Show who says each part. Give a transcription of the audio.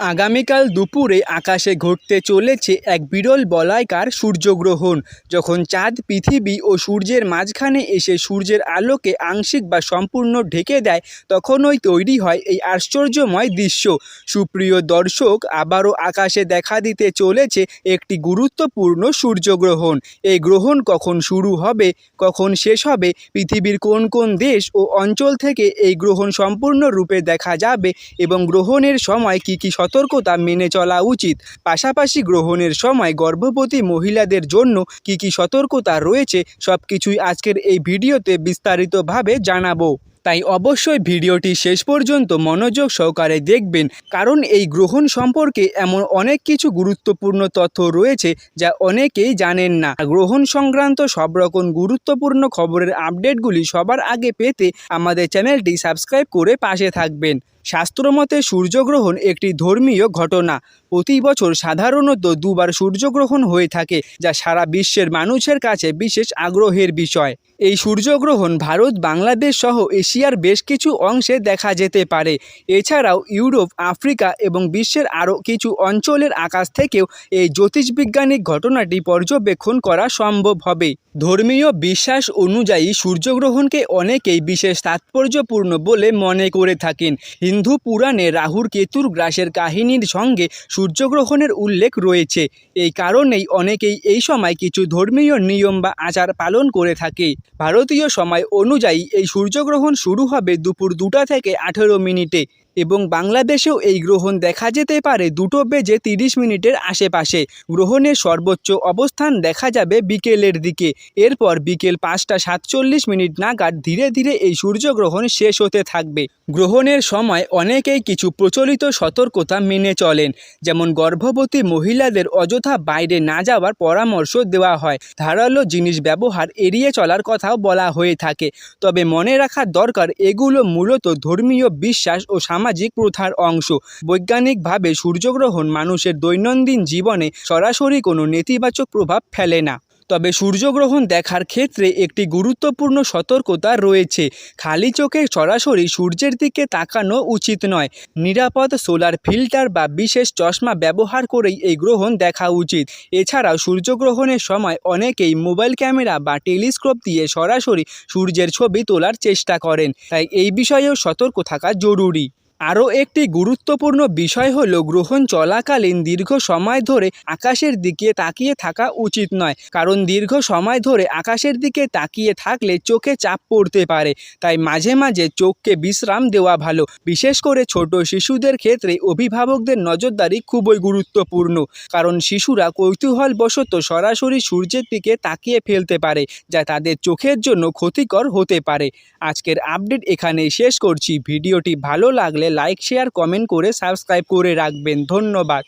Speaker 1: আগামীকাল দুপুরে আকাশে ঘটতে চলেছে এক বিরল বলয়াকার সূর্যগ্রহণ। যখন চাঁদ পৃথিবী ও সূর্যের মাঝখানে এসে সূর্যের আলোকে আংশিক বা সম্পূর্ণ ঢেকে দেয়, তখনই তৈরি হয় এই আশ্চর্যময় দৃশ্য। সুপ্রিয় দর্শক, আবারও আকাশে দেখা দিতে চলেছে একটি গুরুত্বপূর্ণ সূর্যগ্রহণ। এই গ্রহণ কখন শুরু হবে, কখন শেষ হবে, পৃথিবীর কোন কোন দেশ ও অঞ্চল থেকে এই গ্রহণ সম্পূর্ণরূপে দেখা যাবে এবং গ্রহণের সময় কী কী সতর্কতা মেনে চলা উচিত, পাশাপাশি গ্রহণের সময় গর্ভবতী মহিলাদের জন্য কী কী সতর্কতা রয়েছে, সবকিছুই আজকের এই ভিডিওতে বিস্তারিতভাবে জানাবো। তাই অবশ্যই ভিডিওটি শেষ পর্যন্ত মনোযোগ সহকারে দেখবেন, কারণ এই গ্রহণ সম্পর্কে এমন অনেক কিছু গুরুত্বপূর্ণ তথ্য রয়েছে যা অনেকেই জানেন না। গ্রহণ সংক্রান্ত সব রকম গুরুত্বপূর্ণ খবরের আপডেটগুলি সবার আগে পেতে আমাদের চ্যানেলটি সাবস্ক্রাইব করে পাশে থাকবেন। শাস্ত্রমতে সূর্যগ্রহণ একটি ধর্মীয় ঘটনা। প্রতি বছর সাধারণত দুবার সূর্যগ্রহণ হয়ে থাকে, যা সারা বিশ্বের মানুষের কাছে বিশেষ আগ্রহের বিষয়। এই সূর্যগ্রহণ ভারত, বাংলাদেশ সহ এশিয়ার বেশ কিছু অংশে দেখা যেতে পারে। এছাড়াও ইউরোপ, আফ্রিকা এবং বিশ্বের আরও কিছু অঞ্চলের আকাশ থেকেও এই জ্যোতিষবিজ্ঞানিক ঘটনাটি পর্যবেক্ষণ করা সম্ভব হবে। ধর্মীয় বিশ্বাস অনুযায়ী সূর্যগ্রহণকে অনেকেই বিশেষ তাৎপর্যপূর্ণ বলে মনে করে থাকেন। হিন্দু পুরাণে রাহুর কেতুর গ্রাসের কাহিনীর সঙ্গে সূর্যগ্রহণের উল্লেখ রয়েছে। এই কারণেই অনেকেই এই সময় কিছু ধর্মীয় নিয়ম বা আচার পালন করে থাকে। ভারতীয় সময় অনুযায়ী এই সূর্যগ্রহণ শুরু হবে দুপুর 2টা থেকে 18 মিনিটে এবং বাংলাদেশেও এই গ্রহণ দেখা যেতে পারে 2:30 আশেপাশে। গ্রহণের সর্বোচ্চ অবস্থান দেখা যাবে বিকেলের দিকে। এরপর বিকেল 5:47 নাগাদ ধীরে ধীরে এই সূর্যগ্রহণ শেষ হতে থাকবে। গ্রহণের সময় অনেকেই কিছু প্রচলিত সতর্কতা মেনে চলেন, যেমন গর্ভবতী মহিলাদের অযথা বাইরে না যাওয়ার পরামর্শ দেওয়া হয়। ধারালো জিনিস ব্যবহার এড়িয়ে চলার কথাও বলা হয়ে থাকে। তবে মনে রাখা দরকার, এগুলো মূলত ধর্মীয় বিশ্বাস ও সামাজিক প্রথার অংশ। বৈজ্ঞানিকভাবে সূর্যগ্রহণ মানুষের দৈনন্দিন জীবনে সরাসরি কোনো নেতিবাচক প্রভাব ফেলে না। তবে সূর্যগ্রহণ দেখার ক্ষেত্রে একটি গুরুত্বপূর্ণ সতর্কতা রয়েছে। খালি চোখে সরাসরি সূর্যের দিকে তাকানো উচিত নয়। নিরাপদ সোলার ফিল্টার বা বিশেষ চশমা ব্যবহার করেই এই গ্রহণ দেখা উচিত। এছাড়াও সূর্যগ্রহণের সময় অনেকেই মোবাইল ক্যামেরা বা টেলিস্কোপ দিয়ে সরাসরি সূর্যের ছবি তোলার চেষ্টা করেন, তাই এই বিষয়েও সতর্ক থাকা জরুরি। আরও একটি গুরুত্বপূর্ণ বিষয় হল, গ্রহণ চলাকালীন দীর্ঘ সময় ধরে আকাশের দিকে তাকিয়ে থাকা উচিত নয়, কারণ দীর্ঘ সময় ধরে আকাশের দিকে তাকিয়ে থাকলে চোখে চাপ পড়তে পারে। তাই মাঝে মাঝে চোখকে বিশ্রাম দেওয়া ভালো। বিশেষ করে ছোট শিশুদের ক্ষেত্রে অভিভাবকদের নজরদারি খুবই গুরুত্বপূর্ণ, কারণ শিশুরা কৌতূহলবশত সরাসরি সূর্যের দিকে তাকিয়ে ফেলতে পারে, যা তাদের চোখের জন্য ক্ষতিকর হতে পারে। আজকের আপডেট এখানেই শেষ করছি। ভিডিওটি ভালো লাগলে লাইক, শেয়ার, কমেন্ট করে সাবস্ক্রাইব করে রাখবেন। ধন্যবাদ।